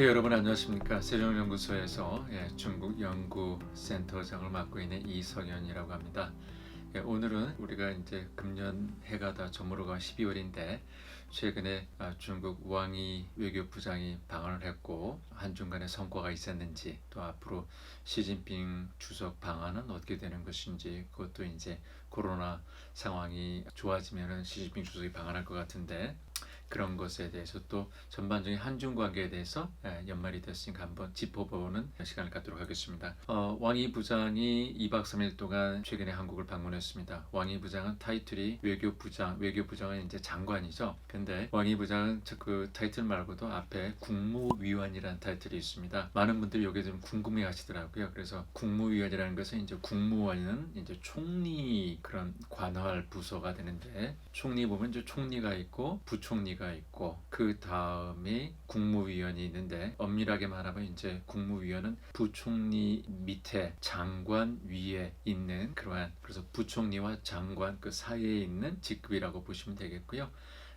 여러분 안녕하십니까. 세종연구소에서 중국 연구센터장을 맡고 있는 이성현이라고 합니다. 오늘은 우리가 이제 금년 해가 다 저물어가 12월인데 최근에 중국 왕이 외교부장이 방한을 했고 한중 간의 성과가 있었는지, 또 앞으로 시진핑 주석 방한은 어떻게 되는 것인지, 그것도 이제 코로나 상황이 좋아지면은 시진핑 주석이 방한할 것 같은데, 그런 것에 대해서 또 전반적인 한중 관계에 대해서 연말이 됐으니까 한번 짚어보는 시간을 갖도록 하겠습니다. 왕이 부장이 2박 3일 동안 최근에 한국을 방문했습니다. 왕이 부장은 타이틀이 외교부장은 이제 장관이죠. 근데 왕이 부장은 그 타이틀 말고도 앞에 국무위원이라는 타이틀이 있습니다. 많은 분들이 여기 좀 궁금해 하시더라고요. 그래서 국무위원이라는 것은 이제 국무원은 이제 총리 그런 관할 부서가 되는데, 총리 보면 이제 총리가 있고 부총리가 있고 그 다음에 국무위원이 있는데, 엄밀하게 말하면 이제 국무위원은 부총리 밑에 장관 위에 있는 그래서 부총리와 장관 그 사이에 있는 직급이라고 보시면 되겠고요.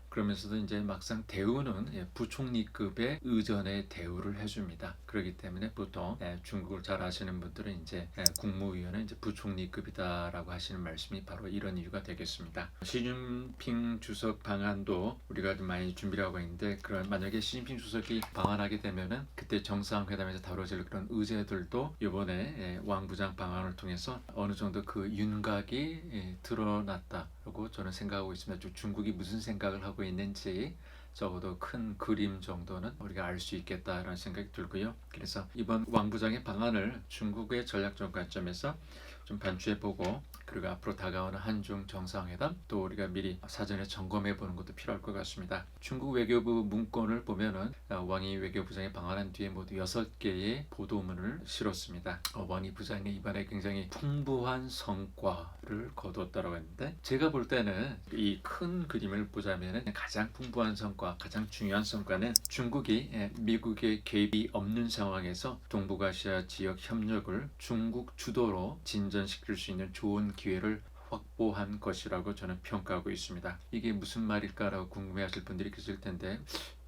그러면서도 이제 막상 대우는 부총리급의 의전의 대우를 해줍니다. 그렇기 때문에 보통 중국을 잘 아시는 분들은 이제 국무위원은 이제 부총리급이다라고 하시는 말씀이 바로 이런 이유가 되겠습니다. 시진핑 주석 방한도 우리가 좀 많이 준비를 하고 있는데, 그런 만약에 시진핑 주석이 방한하게 되면은 그때 정상회담에서 다뤄질 그런 의제들도 이번에 왕 부장 방한을 통해서 어느 정도 그 윤곽이 드러났다라고 저는 생각하고 있습니다. 중국이 무슨 생각을 하고 있는지 적어도 큰 그림 정도는 우리가 알 수 있겠다라는 생각이 들고요. 그래서 이번 왕 부장의 방안을 중국의 전략적 관점에서 좀 반추해보고, 그리고 앞으로 다가오는 한중 정상회담 또 우리가 미리 사전에 점검해 보는 것도 필요할 것 같습니다. 중국 외교부 문건을 보면은 왕이 외교부장이 방한한 뒤에 모두 6개의 보도문을 실었습니다. 왕이 부장이 이번에 굉장히 풍부한 성과를 거두었다고 했는데, 제가 볼 때는 이 큰 그림을 보자면은 가장 풍부한 성과, 가장 중요한 성과는 중국이 미국의 개입이 없는 상황에서 동북아시아 지역 협력을 중국 주도로 진전시킬 수 있는 좋은 기회를 확보한 것이라고 저는 평가하고 있습니다. 이게 무슨 말일까라고 궁금해하실 분들이 계실 텐데,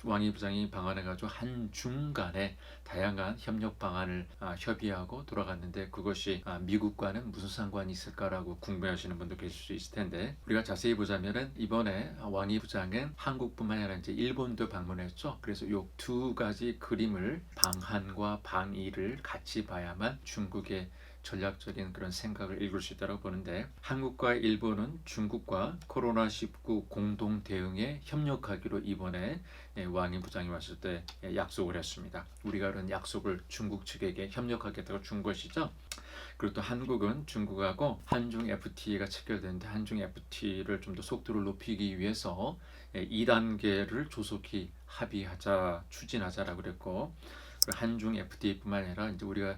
왕이 부장이 방한해가지고 한중 간에 다양한 협력 방안을 협의하고 돌아갔는데, 그것이 미국과는 무슨 상관이 있을까라고 궁금해하시는 분도 계실 수 있을 텐데, 우리가 자세히 보자면은 이번에 왕이 부장은 한국뿐만 아니라 이제 일본도 방문했죠. 그래서 이 두 가지 그림을, 방한과 방위를 같이 봐야만 중국의 전략적인 그런 생각을 읽을 수 있다고 보는데, 한국과 일본은 중국과 코로나19 공동 대응에 협력하기로 이번에 왕이 부장이 왔을 때 약속을 했습니다. 우리가 그런 약속을 중국 측에게 협력하겠다고 준 것이죠. 그리고 또 한국은 중국하고 한중 FTA가 체결되는데, 한중 FTA를 좀 더 속도를 높이기 위해서 2단계를 조속히 추진하자라고 그랬고, 한중 FTA뿐만 아니라 이제 우리가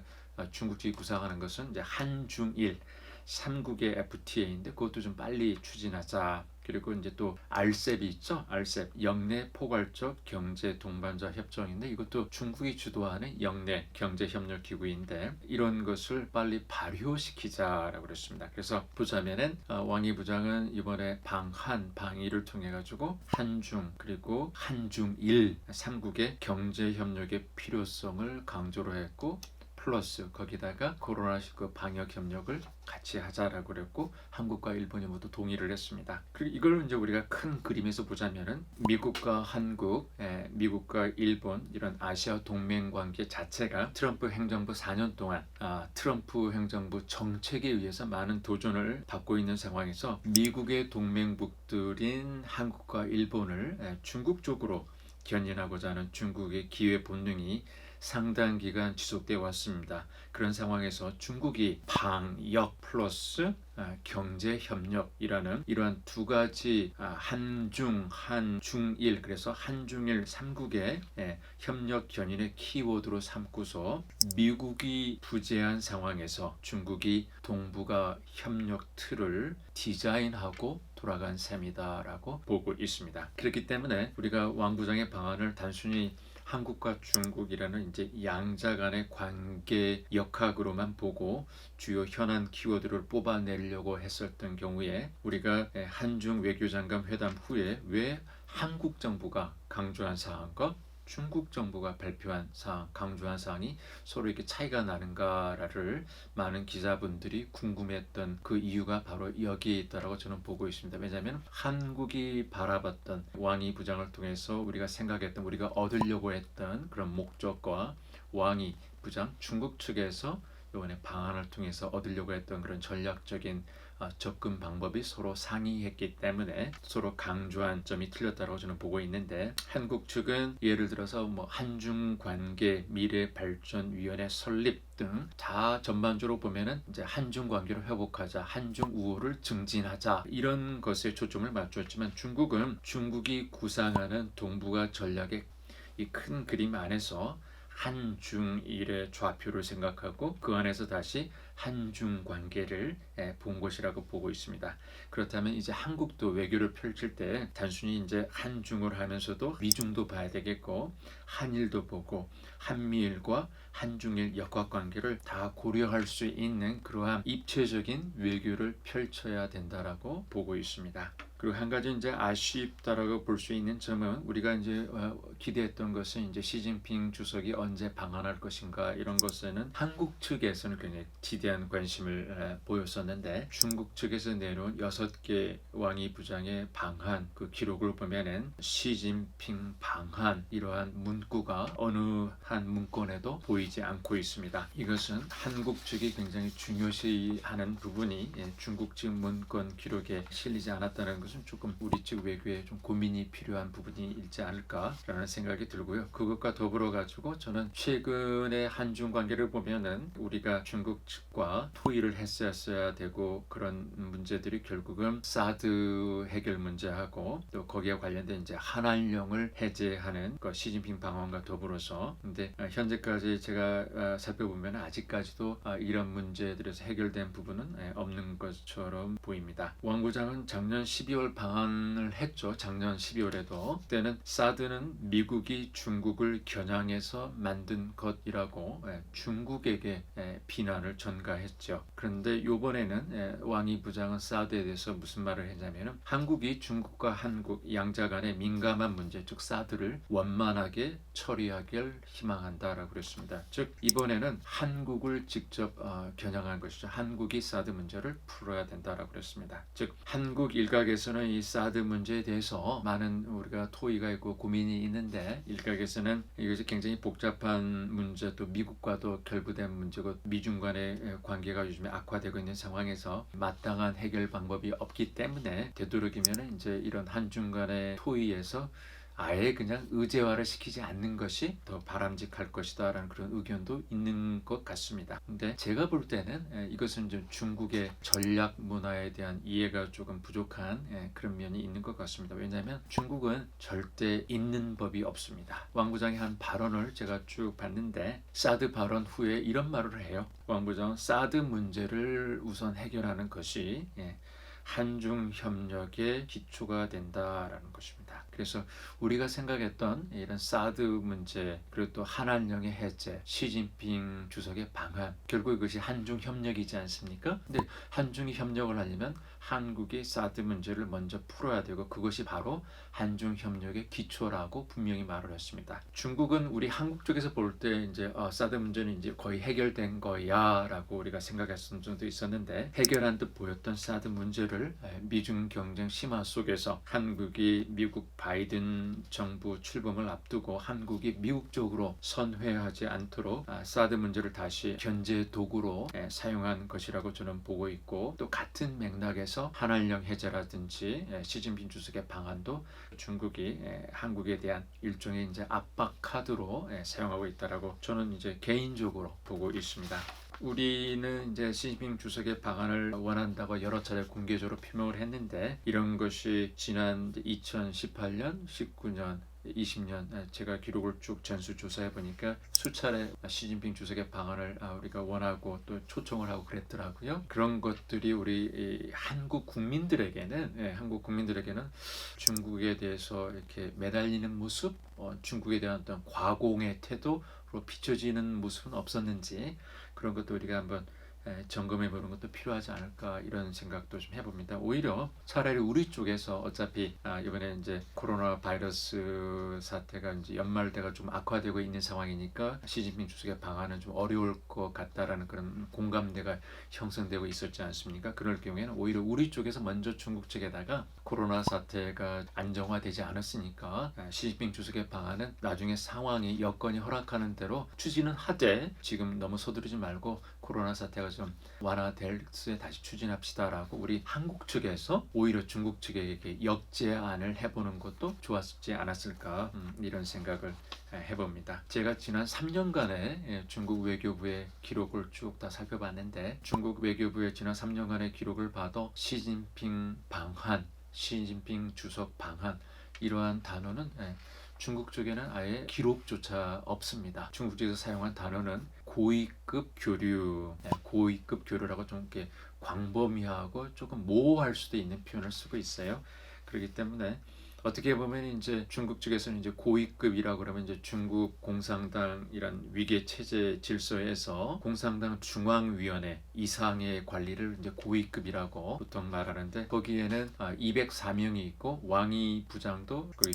중국 측이 구상하는 것은 이제 한중일 3국의 FTA인데, 그것도 좀 빨리 추진하자. 그리고 이제 또 RCEP이 있죠. RCEP, 영내 포괄적 경제 동반자 협정인데, 이것도 중국이 주도하는 영내 경제 협력 기구인데, 이런 것을 빨리 발효시키자라고 그랬습니다. 그래서 보자면은 왕이 부장은 이번에 방위를 통해 가지고 한중 그리고 한중일 3국의 경제 협력의 필요성을 강조를 했고, 플러스 거기다가 코로나19 방역 협력을 같이 하자라고 그랬고, 한국과 일본이 모두 동의를 했습니다. 그리고 이걸 이제 우리가 큰 그림에서 보자면은 미국과 한국, 미국과 일본 이런 아시아 동맹 관계 자체가 트럼프 행정부 4년 동안 트럼프 행정부 정책에 의해서 많은 도전을 받고 있는 상황에서 미국의 동맹국들인 한국과 일본을 중국 쪽으로 견인하고자 하는 중국의 기회 본능이 상당 기간 지속되어 왔습니다. 그런 상황에서 중국이 방역 플러스 경제협력이라는 이러한 두 가지 한중일, 그래서 한중일 3국의 협력 견인의 키워드로 삼고서 미국이 부재한 상황에서 중국이 동북아 협력 틀을 디자인하고 돌아간 셈이다라고 보고 있습니다. 그렇기 때문에 우리가 왕 부장의 방안을 단순히 한국과 중국이라는 이제 양자 간의 관계 역학으로만 보고 주요 현안 키워드를 뽑아내려고 했었던 경우에, 우리가 한중 외교장관 회담 후에 왜 한국 정부가 강조한 사항과 중국 정부가 발표한 사항, 강조한 사항이 서로 이렇게 차이가 나는가를 많은 기자분들이 궁금해했던 그 이유가 바로 여기에 있다라고 저는 보고 있습니다. 왜냐하면 한국이 바라봤던 왕이 부장을 통해서 우리가 생각했던, 우리가 얻으려고 했던 그런 목적과 왕이 부장 중국 측에서 이번에 방안을 통해서 얻으려고 했던 그런 전략적인 접근 방법이 서로 상이했기 때문에 서로 강조한 점이 틀렸다고 저는 보고 있는데, 한국 측은 예를 들어서 뭐 한중 관계 미래 발전 위원회 설립 등 다 전반적으로 보면은 이제 한중 관계를 회복하자, 한중 우호를 증진하자 이런 것에 초점을 맞췄지만, 중국은 중국이 구상하는 동북아 전략의 이 큰 그림 안에서 한중일의 좌표를 생각하고 그 안에서 다시 한중 관계를 본 것이라고 보고 있습니다. 그렇다면 이제 한국도 외교를 펼칠 때 단순히 이제 한중을 하면서도 미중도 봐야 되겠고, 한일도 보고 한미일과 한중일 역학관계를 다 고려할 수 있는 그러한 입체적인 외교를 펼쳐야 된다라고 보고 있습니다. 그리고 한 가지 이제 아쉽다라고 볼 수 있는 점은, 우리가 이제 기대했던 것은 이제 시진핑 주석이 언제 방한할 것인가 이런 것에는 한국 측에서는 굉장히 지대한 관심을 보였었는데, 중국 측에서 내놓은 6개 왕이 부장의 방한 그 기록을 보면은 시진핑 방한 이러한 문구가 어느 한 문건에도 보이지 않고 있습니다. 이것은 한국 측이 굉장히 중요시하는 부분이 중국 측 문건 기록에 실리지 않았다는 것은 조금 우리 측 외교에 좀 고민이 필요한 부분이 있지 않을까라는 생각이 들고요. 그것과 더불어 가지고 저는 최근의 한중 관계를 보면은 우리가 중국 측과 토의를 했어야 되고, 그런 문제들이 결국은 사드 해결 문제하고 또 거기에 관련된 이제 한한령을 해제하는 시진핑 방안과 더불어서, 근데 현재까지 제가 살펴보면 아직까지도 이런 문제들에서 해결된 부분은 없는 것처럼 보입니다. 왕 부장은 작년 12월 방한을 했죠. 작년 12월에도. 그때는 사드는 미국이 중국을 겨냥해서 만든 것이라고 중국에게 비난을 전가했죠. 그런데 이번에는 왕이 부장은 사드에 대해서 무슨 말을 했냐면, 한국이 중국과 한국 양자 간의 민감한 문제, 즉 사드를 원만하게 처리하길 희망한다라고 그랬습니다. 즉 이번에는 한국을 직접 겨냥한 것이죠. 한국이 사드 문제를 풀어야 된다라고 그랬습니다. 즉 한국 일각에서는 이 사드 문제에 대해서 많은 우리가 토의가 있고 고민이 있는데, 일각에서는 이것이 굉장히 복잡한 문제, 또 미국과도 결부된 문제고 미중 간의 관계가 요즘에 악화되고 있는 상황에서 마땅한 해결 방법이 없기 때문에 되도록이면 이제 이런 한중 간의 토의에서 아예 그냥 의제화를 시키지 않는 것이 더 바람직할 것이다 라는 그런 의견도 있는 것 같습니다. 근데 제가 볼 때는 이것은 좀 중국의 전략 문화에 대한 이해가 조금 부족한 그런 면이 있는 것 같습니다. 왜냐하면 중국은 절대 있는 법이 없습니다. 왕 부장이 한 발언을 제가 쭉 봤는데, 사드 발언 후에 이런 말을 해요. 왕 부장은 사드 문제를 우선 해결하는 것이 한중 협력의 기초가 된다라는 것입니다. 그래서 우리가 생각했던 이런 사드 문제, 그리고 또 한한령의 해제, 시진핑 주석의 방한, 결국 이것이 한중 협력이지 않습니까? 근데 한중이 협력을 하려면 한국이 사드 문제를 먼저 풀어야 되고, 그것이 바로 한중 협력의 기초라고 분명히 말을 했습니다. 중국은 우리 한국 쪽에서 볼 때 이제 사드 문제는 이제 거의 해결된 거야라고 우리가 생각했던 적도 있었는데, 해결한 듯 보였던 사드 문제를 미중 경쟁 심화 속에서 한국이 미국 바이든 정부 출범을 앞두고 한국이 미국 쪽으로 선회하지 않도록 사드 문제를 다시 견제 도구로 사용한 것이라고 저는 보고 있고, 또 같은 맥락에서 한한령 해제라든지 시진핑 주석의 방안도 중국이 한국에 대한 일종의 이제 압박 카드로 사용하고 있다라고 저는 이제 개인적으로 보고 있습니다. 우리는 이제 시진핑 주석의 방안을 원한다고 여러 차례 공개적으로 표명을 했는데, 이런 것이 지난 2018년, 19년, 20년 제가 기록을 쭉 전수조사해 보니까 수차례 시진핑 주석의 방안을 우리가 원하고 또 초청을 하고 그랬더라고요. 그런 것들이 우리 한국 국민들에게는 중국에 대해서 이렇게 매달리는 모습, 중국에 대한 어떤 과공의 태도로 비춰지는 모습은 없었는지, 그런 것도 우리가 한번 점검해 보는 것도 필요하지 않을까 이런 생각도 좀 해봅니다. 오히려 차라리 우리 쪽에서 어차피 이번에 이제 코로나 바이러스 사태가 이제 연말대가 좀 악화되고 있는 상황이니까 시진핑 주석의 방안은 좀 어려울 것 같다라는 그런 공감대가 형성되고 있었지 않습니까? 그럴 경우에는 오히려 우리 쪽에서 먼저 중국 측에다가 코로나 사태가 안정화되지 않았으니까 시진핑 주석의 방안은 나중에 상황이 여건이 허락하는 대로 추진은 하되 지금 너무 서두르지 말고 코로나 사태가 좀 완화될 때 다시 추진합시다라고 우리 한국 측에서 오히려 중국 측에게 역제안을 해보는 것도 좋았지 않았을까 이런 생각을 해봅니다. 제가 지난 3년간의 중국 외교부의 기록을 쭉 다 살펴봤는데 중국 외교부의 지난 3년간의 기록을 봐도 시진핑 방한, 시진핑 주석 방한 이러한 단어는 중국 쪽에는 아예 기록조차 없습니다. 중국 쪽에서 사용한 단어는 고위급 교류, 고위급 교류라고 좀 이렇게 광범위하고 조금 모호할 수도 있는 표현을 쓰고 있어요. 그렇기 때문에 어떻게 보면 이제 중국 측에서는 이제 고위급이라고 그러면 이제 중국 공산당이란 위계 체제 질서에서 공산당 중앙위원회 이상의 관리를 이제 고위급이라고 보통 말하는데 거기에는 204명이 있고 왕이 부장도 거의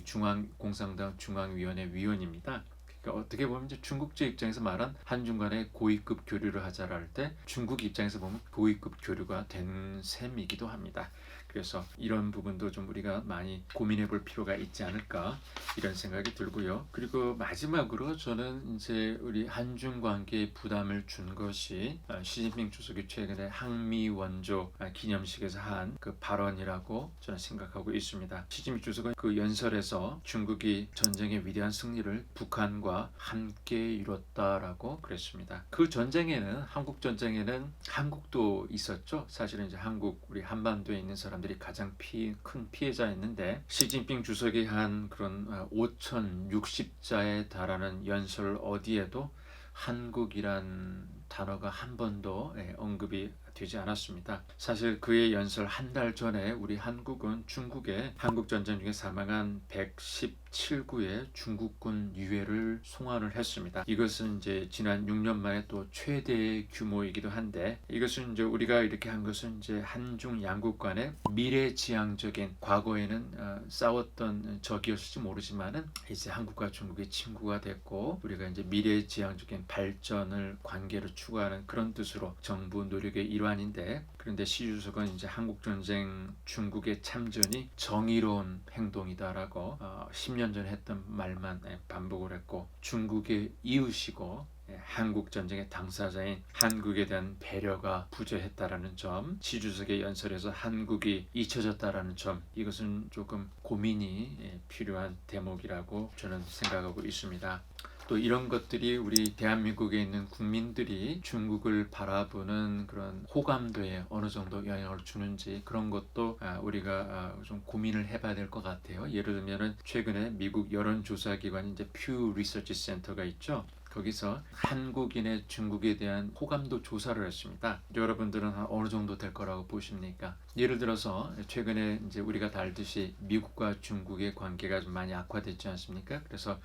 공산당 중앙위원회 위원입니다. 그러니까 어떻게 보면 이제 중국 측 입장에서 말한 한중 간의 고위급 교류를 하자라 할 때 중국 입장에서 보면 고위급 교류가 된 셈이기도 합니다. 그래서 이런 부분도 좀 우리가 많이 고민해 볼 필요가 있지 않을까 이런 생각이 들고요. 그리고 마지막으로 저는 이제 우리 한중 관계에 부담을 준 것이 시진핑 주석이 최근에 항미 원조 기념식에서 한 그 발언이라고 저는 생각하고 있습니다. 시진핑 주석은 그 연설에서 중국이 전쟁의 위대한 승리를 북한과 함께 이뤘다라고 그랬습니다. 그 전쟁에는 한국 전쟁에는 한국도 있었죠. 사실은 이제 한국 우리 한반도에 있는 사람들이 가장 큰 피해자였는데 시진핑 주석이 한 그런 5,060자에 달하는 연설 어디에도 한국이란 단어가 한 번도 언급이 되지 않았습니다. 사실 그의 연설 한 달 전에 우리 한국은 중국에 한국전쟁 중에 사망한 117구의 중국군 유해를 송환을 했습니다. 이것은 이제 지난 6년 만에 또 최대 규모이기도 한데 이것은 이제 우리가 이렇게 한 것은 이제 한중 양국 간의 미래지향적인 과거에는 싸웠던 적이었을지 모르지만은 이제 한국과 중국의 친구가 됐고 우리가 이제 미래지향적인 발전을 관계를 추구하는 그런 뜻으로 정부 노력의 일환인데 그런데 시 주석은 이제 한국전쟁 중국의 참전이 정의로운 행동이다라고 10년 전에 했던 말만 반복을 했고 중국의 이웃이고 한국 전쟁의 당사자인 한국에 대한 배려가 부재했다라는 점, 시 주석의 연설에서 한국이 잊혀졌다라는 점, 이것은 조금 고민이 필요한 대목이라고 저는 생각하고 있습니다. 또 이런 것들이 우리 대한민국에 있는 국민들이 중국을 바라보는 그런 호감도에 어느 정도 영향을 주는지 그런 것도 우리가 좀 고민을 해봐야 될 것 같아요. 예를 들면은 최근에 미국 여론조사기관 이제 퓨 리서치 센터가 있죠. 거기서 한국인의 중국에 대한 호감도 조사를 했습니다. 여러분들은 어느 정도 될 거라고 보십니까? 예를 들어서 최근에 이제 우리가 다 알듯이 미국과 중국의 관계가 좀 많이 악화됐지 않습니까? 그래서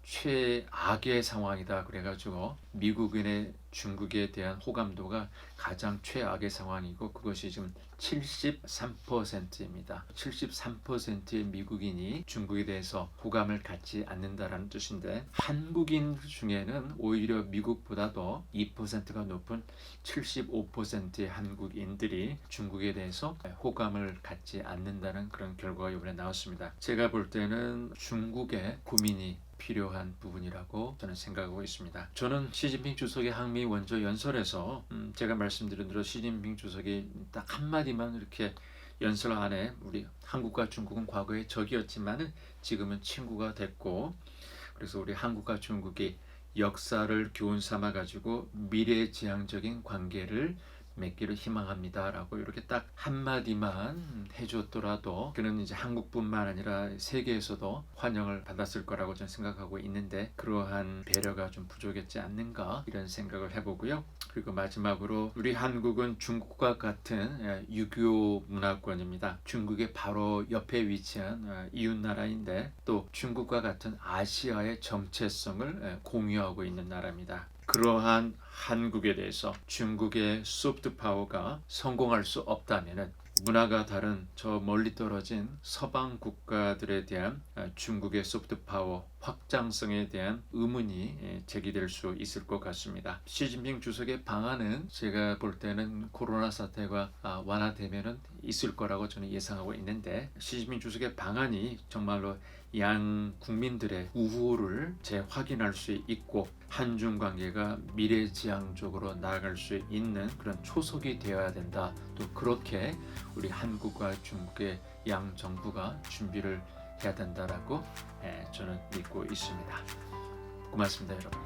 최악의 상황이다 그래가지고 미국인의 중국에 대한 호감도가 가장 최악의 상황이고 그것이 지금 73%입니다. 73%의 미국인이 중국에 대해서 호감을 갖지 않는다라는 뜻인데 한국인 중에는 오히려 미국보다도 2%가 높은 75%의 한국인들이 중국에 대해서 호감을 갖지 않는다는 그런 결과가 이번에 나왔습니다. 제가 볼 때는 중국의 고민이 필요한 부분이라고 저는 생각하고 있습니다. 저는 시진핑 주석의 항미 원조 연설에서 제가 말씀드린 대로 시진핑 주석이 딱 한마디만 이렇게 연설 안에 우리 한국과 중국은 과거에 적이었지만은 지금은 친구가 됐고 그래서 우리 한국과 중국이 역사를 교훈 삼아 가지고 미래지향적인 관계를 맺기를 희망합니다라고 이렇게 딱 한마디만 해줬더라도 그는 이제 한국뿐만 아니라 세계에서도 환영을 받았을 거라고 저는 생각하고 있는데 그러한 배려가 좀 부족했지 않는가 이런 생각을 해보고요. 그리고 마지막으로 우리 한국은 중국과 같은 유교 문화권입니다. 중국의 바로 옆에 위치한 이웃 나라인데 또 중국과 같은 아시아의 정체성을 공유하고 있는 나라입니다. 그러한 한국에 대해서 중국의 소프트 파워가 성공할 수 없다면은 문화가 다른 저 멀리 떨어진 서방 국가들에 대한 중국의 소프트 파워 확장성에 대한 의문이 제기될 수 있을 것 같습니다. 시진핑 주석의 방안은 제가 볼 때는 코로나 사태가 완화되면은 있을 거라고 저는 예상하고 있는데, 시진핑 주석의 방안이 정말로 양 국민들의 우호를 재확인할 수 있고 한중 관계가 미래지향적으로 나아갈 수 있는 그런 초석이 되어야 된다. 또 그렇게 우리 한국과 중국의 양 정부가 준비를 해야 된다라고 저는 믿고 있습니다. 고맙습니다, 여러분.